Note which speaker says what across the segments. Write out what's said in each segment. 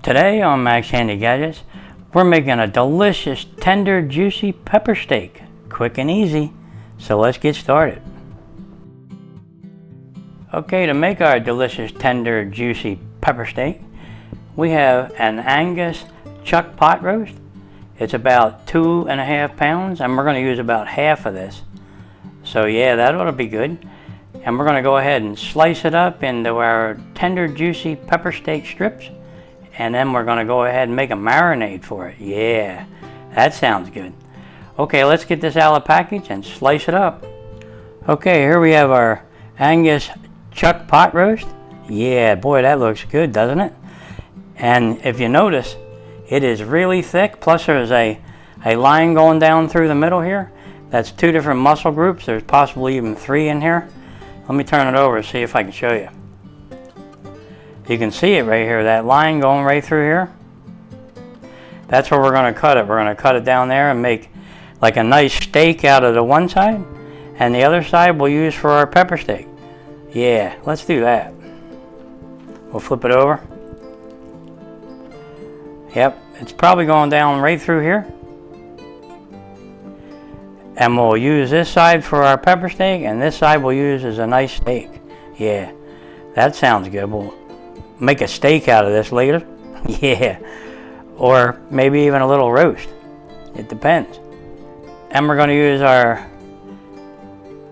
Speaker 1: Today on Max Handy Gadgets, we're making a delicious, tender, juicy pepper steak. Quick and easy, so let's get started. Okay, to make our delicious, tender, juicy pepper steak, we have an Angus chuck pot roast. It's about 2.5 pounds, and we're going to use about half of this. So yeah, that ought to be good. And we're going to go ahead and slice it up into our tender, juicy pepper steak strips. And then we're going to go ahead and make a marinade for it. Yeah, that sounds good. Okay, let's get this out of the package and slice it up. Okay, here we have our Angus chuck pot roast. Yeah, boy, that looks good, doesn't it? And if you notice, it is really thick. Plus there's a line going down through the middle here. That's 2 different muscle groups. There's possibly even 3 in here. Let me turn it over and see if I can show you. You can see it right here, that line going right through here. That's where we're going to cut it. We're going to cut it down there and make like a nice steak out of the one side, and the other side we'll use for our pepper steak. Yeah, let's do that. We'll flip it over. Yep, it's probably going down right through here. And we'll use this side for our pepper steak, and this side we'll use as a nice steak. Yeah, that sounds good. We'll make a steak out of this later. Yeah, or maybe even a little roast. It depends. And we're going to use our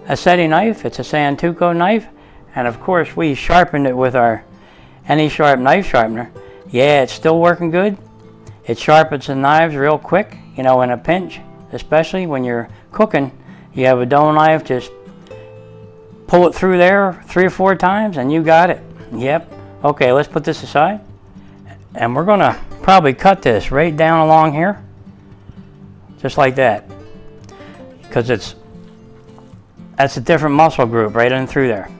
Speaker 1: aceti knife. It's a Santoku knife, and of course we sharpened it with our Any Sharp knife sharpener. Yeah, it's still working good. It sharpens the knives real quick, you know, in a pinch, especially when you're cooking. You have a dough knife, just pull it through there 3 or 4 times and you got it. Yep. Okay, let's put this aside. And we're going to probably cut this right down along here. Just like that. Because that's a different muscle group right in through there.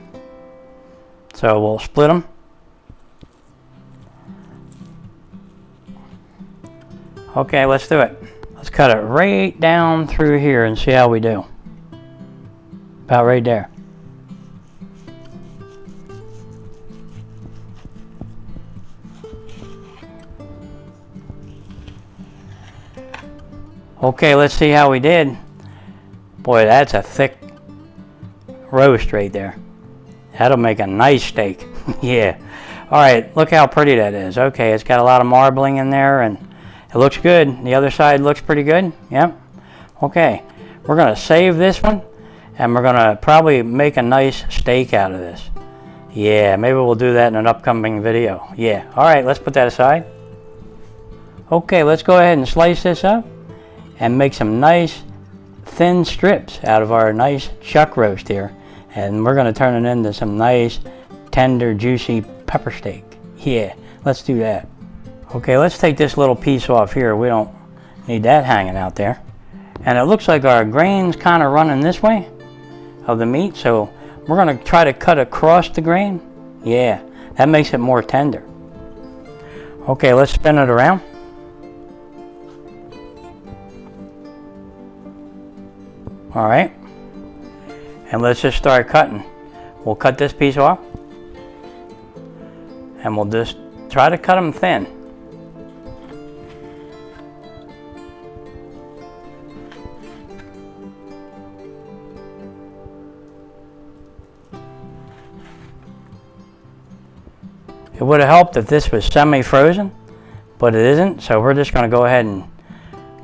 Speaker 1: So we'll split them. Okay, let's do it. Let's cut it right down through here and see how we do. About right there. Okay, let's see how we did. Boy, that's a thick roast right there. That'll make a nice steak. Yeah. All right, look how pretty that is. Okay, it's got a lot of marbling in there and it looks good. The other side looks pretty good. Yep. Okay, we're going to save this one and we're going to probably make a nice steak out of this. Yeah, maybe we'll do that in an upcoming video. Yeah. All right, let's put that aside. Okay, let's go ahead and slice this up and make some nice thin strips out of our nice chuck roast here. And we're going to turn it into some nice, tender, juicy pepper steak. Yeah, let's do that. Okay, let's take this little piece off here. We don't need that hanging out there. And it looks like our grain's kind of running this way of the meat, so we're going to try to cut across the grain. Yeah, that makes it more tender. Okay, let's spin it around. All right, and let's just start cutting. We'll cut this piece off, and we'll just try to cut them thin. It would have helped if this was semi-frozen, but it isn't, so we're just going to go ahead and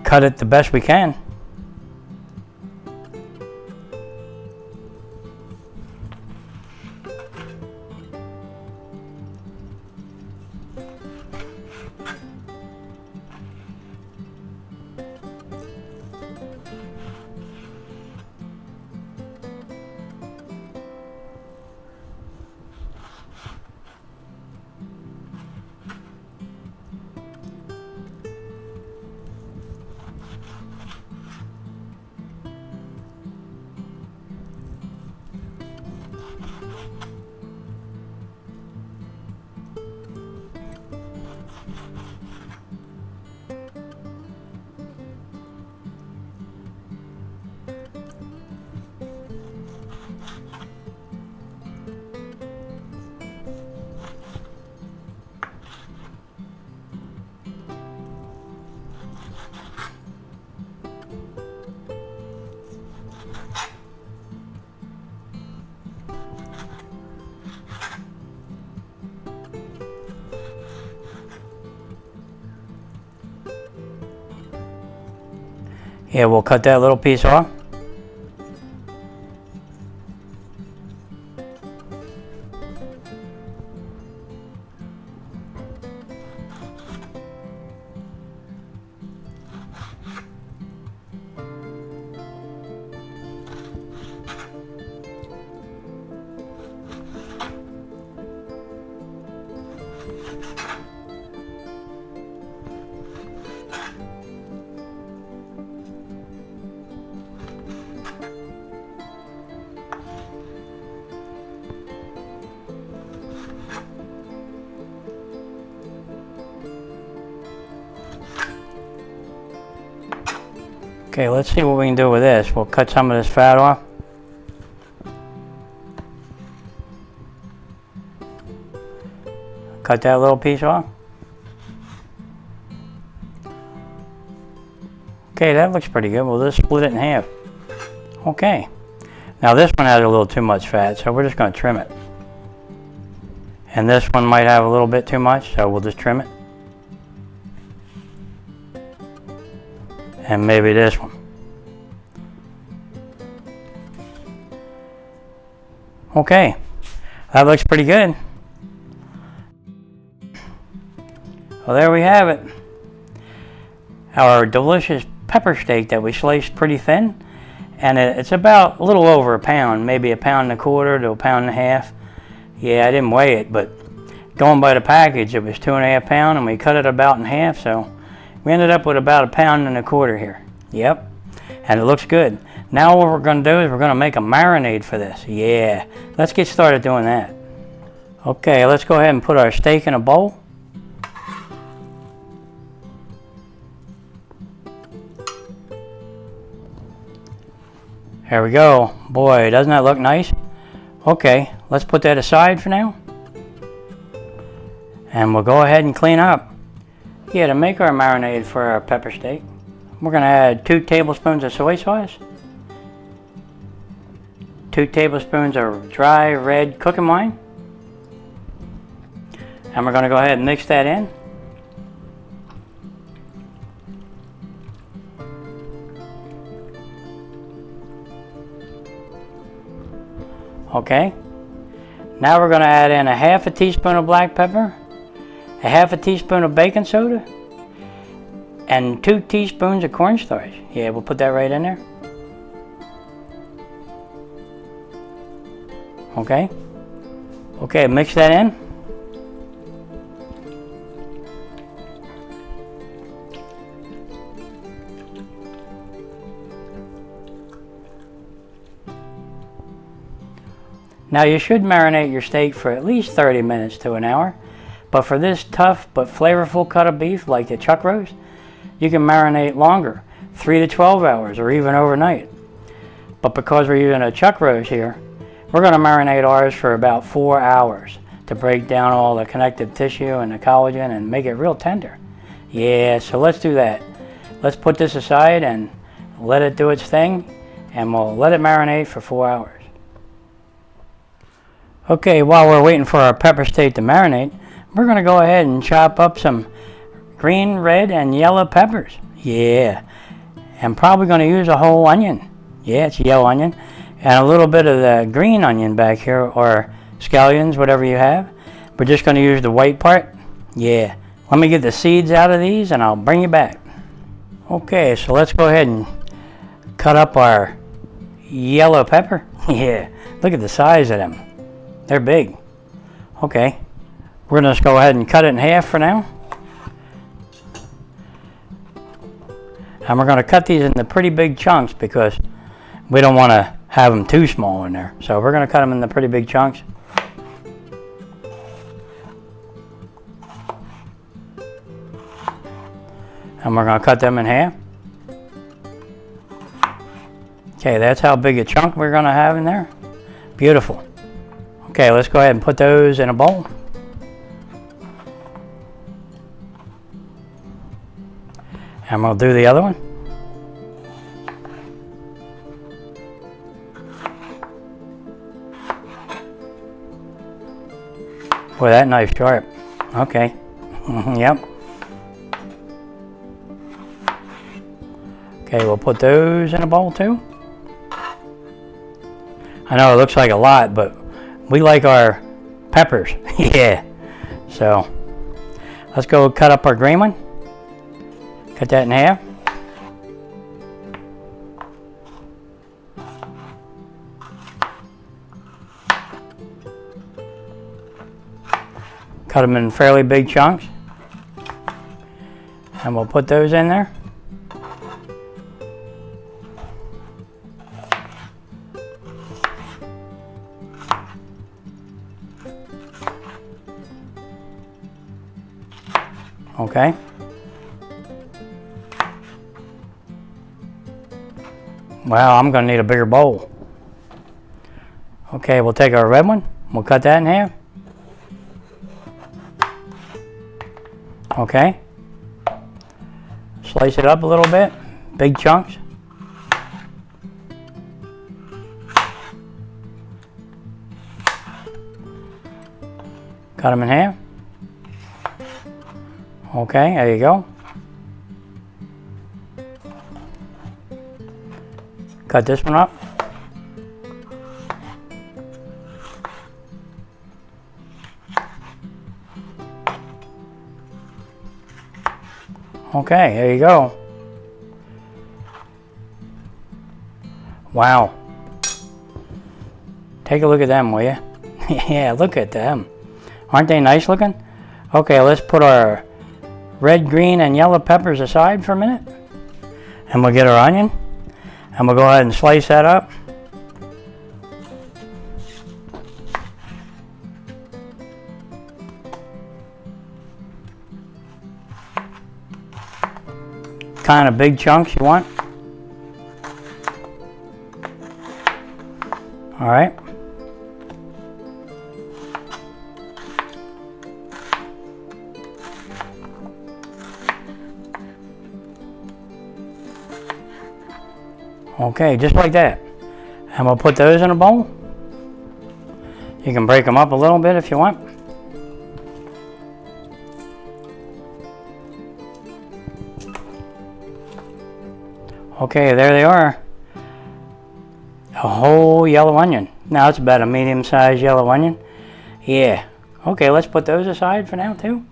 Speaker 1: cut it the best we can. Yeah, we'll cut that little piece off. Okay, let's see what we can do with this. We'll cut some of this fat off. Cut that little piece off. Okay, that looks pretty good. We'll just split it in half. Okay. Now this one has a little too much fat, so we're just going to trim it. And this one might have a little bit too much, so we'll just trim it. And maybe this one. Okay, that looks pretty good. Well, there we have it. Our delicious pepper steak that we sliced pretty thin. And it's about a little over a pound, maybe 1.25 pounds to 1.5 pounds. Yeah, I didn't weigh it, but going by the package, it was 2.5 pounds, and we cut it about in half, so we ended up with about 1.25 pounds here. Yep, and it looks good. Now what we're going to do is we're going to make a marinade for this. Yeah, let's get started doing that. Okay, let's go ahead and put our steak in a bowl. There we go. Boy, doesn't that look nice? Okay, let's put that aside for now. And we'll go ahead and clean up. Yeah, to make our marinade for our pepper steak, we're going to add 2 tablespoons of soy sauce, 2 tablespoons of dry red cooking wine, and we're going to go ahead and mix that in. Okay, now we're going to add in 1/2 teaspoon of black pepper, 1/2 teaspoon of baking soda, and 2 teaspoons of cornstarch. Yeah, we'll put that right in there. Okay, okay, mix that in. Now you should marinate your steak for at least 30 minutes to an hour, but for this tough but flavorful cut of beef like the chuck roast, you can marinate longer, 3 to 12 hours or even overnight. But because we're using a chuck roast here, we're going to marinate ours for about 4 hours to break down all the connective tissue and the collagen and make it real tender. Yeah, so let's do that. Let's put this aside and let it do its thing, and we'll let it marinate for 4 hours. Okay, while we're waiting for our pepper steak to marinate, we're going to go ahead and chop up some green, red, and yellow peppers. Yeah, I'm probably going to use a whole onion. Yeah, it's a yellow onion. And a little bit of the green onion back here, or scallions, whatever you have. We're just going to use the white part. Yeah, let me get the seeds out of these and I'll bring you back. Okay, so let's go ahead and cut up our yellow pepper. Yeah, look at the size of them. They're big. Okay, we're going to just go ahead and cut it in half for now. And we're going to cut these into pretty big chunks because we don't want to have them too small in there. So we're going to cut them into pretty big chunks. And we're going to cut them in half. Okay, that's how big a chunk we're going to have in there. Beautiful. Okay, let's go ahead and put those in a bowl. And we'll do the other one. Boy, that knife's sharp. Okay. Yep. Okay, we'll put those in a bowl too. I know it looks like a lot, but we like our peppers. Yeah. So let's go cut up our green one. Cut that in half. Cut them in fairly big chunks. And we'll put those in there. Okay. Wow, I'm going to need a bigger bowl. Okay, we'll take our red one. We'll cut that in half. Okay. Slice it up a little bit. Big chunks. Cut them in half. Okay, there you go. Cut this one up. Okay, there you go. Wow. Take a look at them, will you? Yeah, look at them. Aren't they nice looking? Okay, let's put our red, green, and yellow peppers aside for a minute. And we'll get our onion. And we'll go ahead and slice that up. Kind of big chunks you want. All right. Okay, just like that. And we'll put those in a bowl. You can break them up a little bit if you want. Okay, there they are. A whole yellow onion. Now it's about a medium-sized yellow onion. Yeah. Okay, let's put those aside for now too.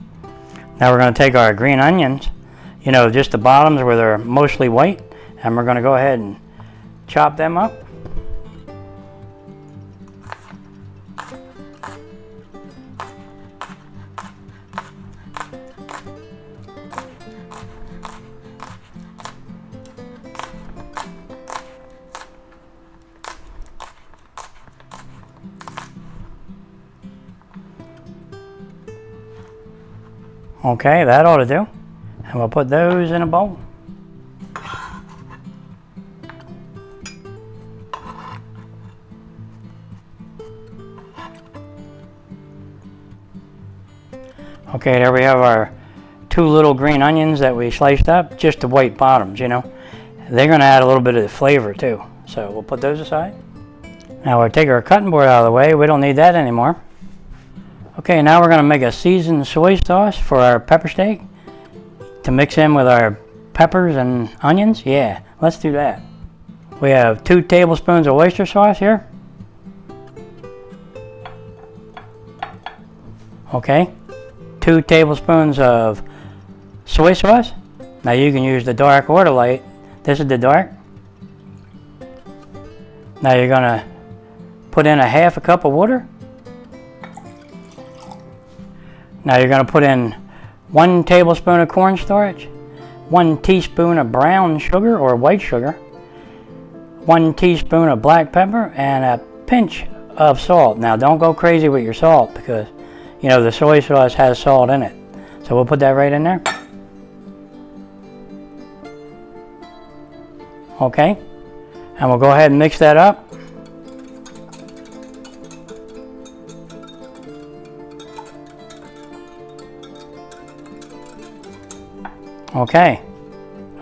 Speaker 1: Now we're going to take our green onions, you know, just the bottoms where they're mostly white, and we're going to go ahead and chop them up. Okay, that ought to do. And we'll put those in a bowl. Okay, there we have our two little green onions that we sliced up, just the white bottoms, you know. They're going to add a little bit of the flavor too. So we'll put those aside. Now we'll take our cutting board out of the way. We don't need that anymore. Okay, now we're going to make a seasoned soy sauce for our pepper steak to mix in with our peppers and onions. Yeah, let's do that. We have 2 tablespoons of oyster sauce here. Okay, 2 tablespoons of soy sauce. Now you can use the dark or the light. This is the dark. Now you're going to put in a half a cup of water. Now you're going to put in 1 tablespoon of cornstarch, 1 teaspoon of brown sugar or white sugar, 1 teaspoon of black pepper, and a pinch of salt. Now don't go crazy with your salt because, you know, the soy sauce has salt in it. So we'll put that right in there. Okay, and we'll go ahead and mix that up.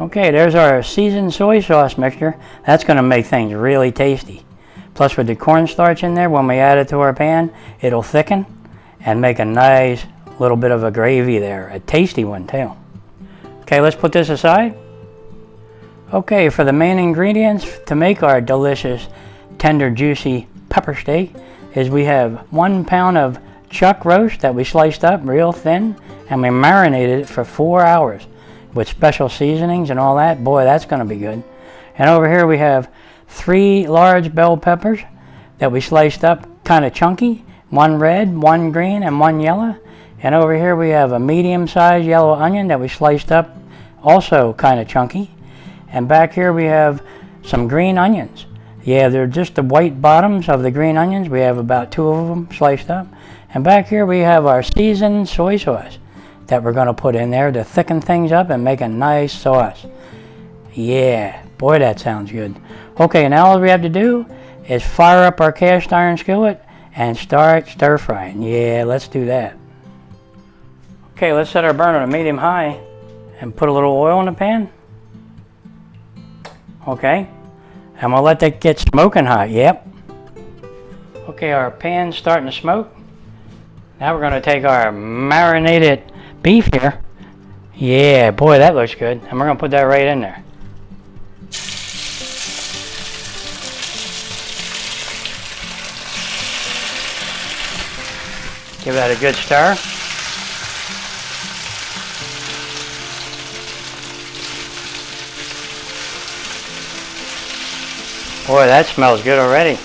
Speaker 1: Okay, there's our seasoned soy sauce mixture. That's going to make things really tasty. Plus with the cornstarch in there, when we add it to our pan, it'll thicken and make a nice little bit of a gravy there. A tasty one too. Okay, let's put this aside. Okay, for the main ingredients to make our delicious, tender, juicy pepper steak is we have 1 pound of chuck roast that we sliced up real thin and we marinated it for 4 hours with special seasonings and all that. Boy, that's going to be good. And over here we have 3 large bell peppers that we sliced up kind of chunky, 1 red, 1 green, and 1 yellow. And over here we have a medium-sized yellow onion that we sliced up also kind of chunky. And back here we have some green onions. Yeah, they're just the white bottoms of the green onions. We have about 2 of them sliced up. And back here we have our seasoned soy sauce that we're going to put in there to thicken things up and make a nice sauce. Yeah, boy, that sounds good. Okay, now all we have to do is fire up our cast iron skillet and start stir frying. Yeah, let's do that. Okay, let's set our burner to medium high and put a little oil in the pan. Okay, and we'll let that get smoking hot. Yep. Okay, our pan's starting to smoke. Now we're going to take our marinated beef here. Yeah, boy, that looks good. And we're going to put that right in there. Give that a good stir. Boy, that smells good already.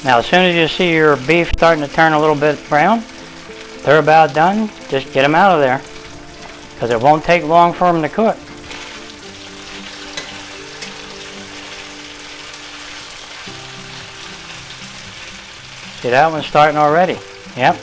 Speaker 1: Now, as soon as you see your beef starting to turn a little bit brown, they're about done. Just get them out of there, because it won't take long for them to cook. See, that one's starting already. Yep.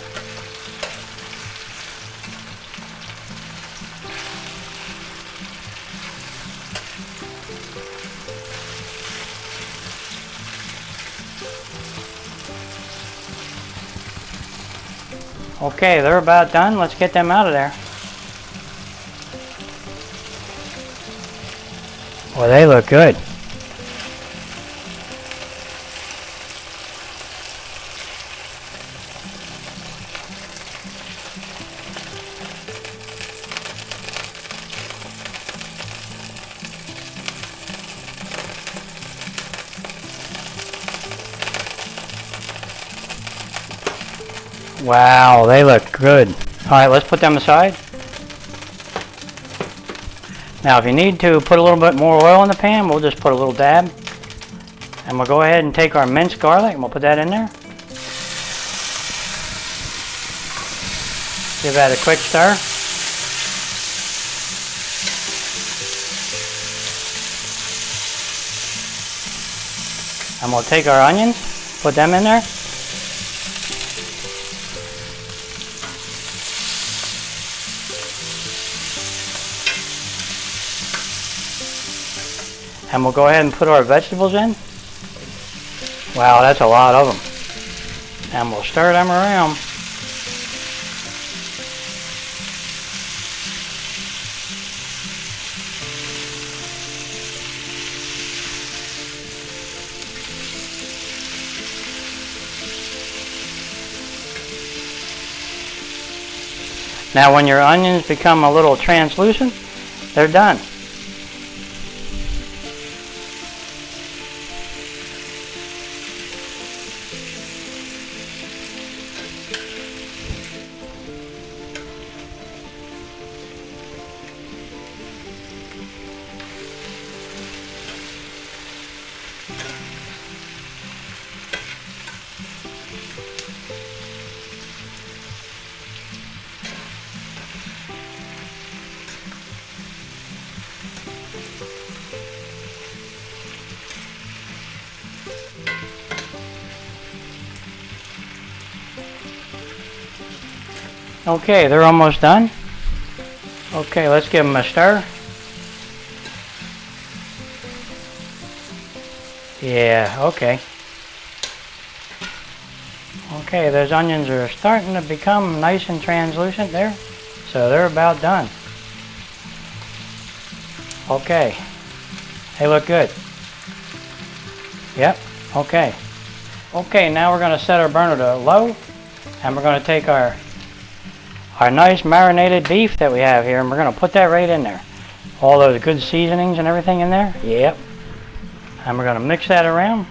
Speaker 1: Okay, they're about done. Let's get them out of there. Well, they look good. Wow, they look good. All right, let's put them aside. Now, if you need to put a little bit more oil in the pan, we'll just put a little dab. And we'll go ahead and take our minced garlic and we'll put that in there. Give that a quick stir. And we'll take our onions, put them in there. And we'll go ahead and put our vegetables in. Wow, that's a lot of them. And we'll stir them around. Now when your onions become a little translucent, they're done. Okay, they're almost done. Okay, let's give them a stir. Yeah, okay. Okay, those onions are starting to become nice and translucent there. So they're about done. Okay, they look good. Yep, Okay. Okay, now we're going to set our burner to low, and we're going to take our nice marinated beef that we have here, and we're going to put that right in there. All those good seasonings and everything in there. Yep. And we're going to mix that around.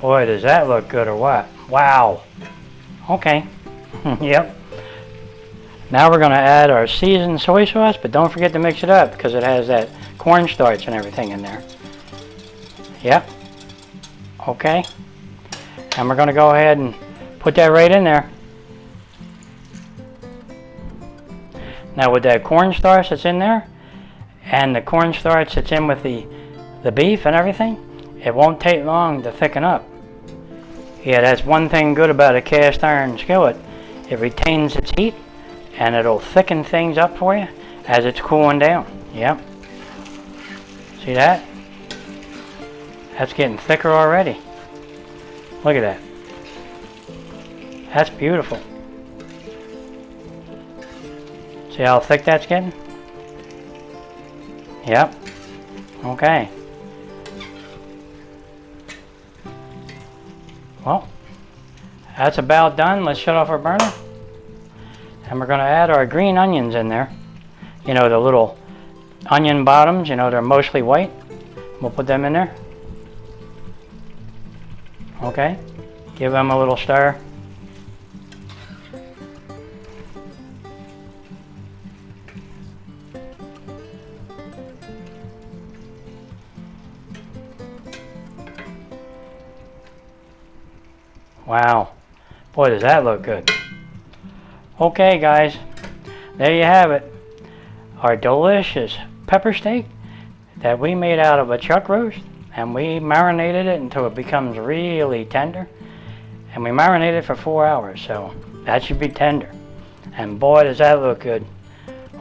Speaker 1: Boy, does that look good or what? Wow. Okay. Yep. Now we're going to add our seasoned soy sauce, but don't forget to mix it up because it has that cornstarch and everything in there. Yep. Okay. And we're going to go ahead and put that right in there. Now with that cornstarch that's in there, and the cornstarch that's in with the beef and everything, it won't take long to thicken up. Yeah, that's one thing good about a cast iron skillet. It retains its heat, and it'll thicken things up for you as it's cooling down. Yep. See that? That's getting thicker already. Look at that. That's beautiful. See how thick that's getting? Yep. Okay. Well, that's about done. Let's shut off our burner. And we're going to add our green onions in there. You know, the little onion bottoms, you know, they're mostly white. We'll put them in there. Okay. Give them a little stir. Wow. Boy, does that look good. Okay, guys. There you have it. Our delicious pepper steak that we made out of a chuck roast, and we marinated it until it becomes really tender. And we marinated it for 4 hours, so that should be tender. And boy, does that look good.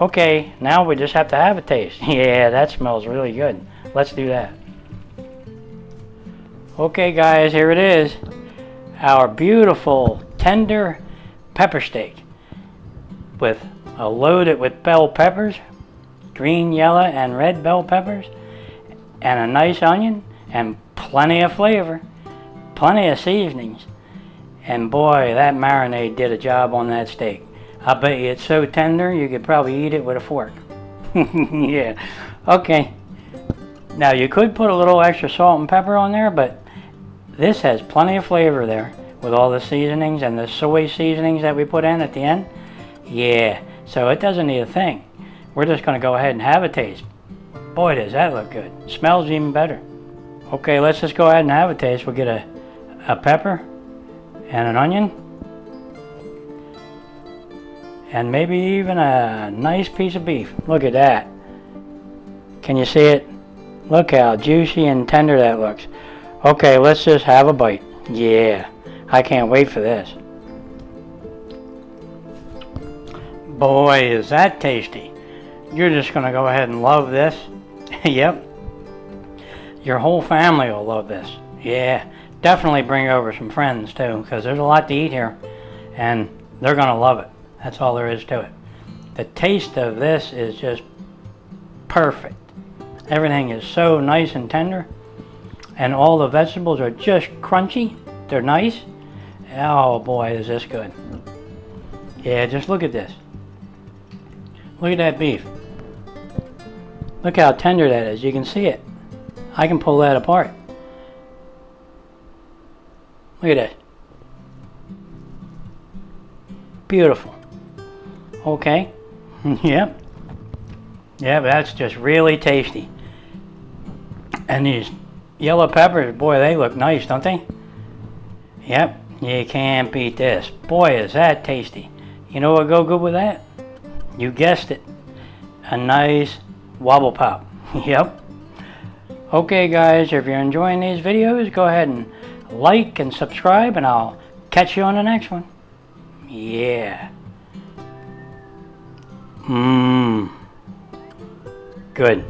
Speaker 1: Okay, now we just have to have a taste. Yeah, that smells really good. Let's do that. Okay, guys, here it is. Our beautiful tender pepper steak loaded with bell peppers, green, yellow, and red bell peppers, and a nice onion, and plenty of flavor, plenty of seasonings. And boy, that marinade did a job on that steak. I bet you it's so tender you could probably eat it with a fork. Yeah. Okay. Now you could put a little extra salt and pepper on there, but this has plenty of flavor there with all the seasonings and the soy seasonings that we put in at the end. Yeah, so it doesn't need a thing. We're just going to go ahead and have a taste. Boy, does that look good. Smells even better. Okay, let's just go ahead and have a taste. We'll get a pepper and an onion. And maybe even a nice piece of beef. Look at that. Can you see it? Look how juicy and tender that looks. Okay, let's just have a bite. Yeah, I can't wait for this. Boy, is that tasty. You're just going to go ahead and love this. Yep. Your whole family will love this. Yeah, definitely bring over some friends too, because there's a lot to eat here, and they're going to love it. That's all there is to it. The taste of this is just perfect. Everything is so nice and tender, and all the vegetables are just crunchy. They're nice. Oh boy, is this good. Yeah, just look at this. Look at that beef. Look how tender that is. You can see it. I can pull that apart. Look at that. Beautiful. Okay. Yep. Yeah, but that's just really tasty. And these yellow peppers, boy, they look nice, don't they? Yep. You can't beat this. Boy, is that tasty. You know what would go good with that? You guessed it. A nice wobble pop. Yep. Okay, guys, if you're enjoying these videos, go ahead and like and subscribe, and I'll catch you on the next one. Yeah. Good.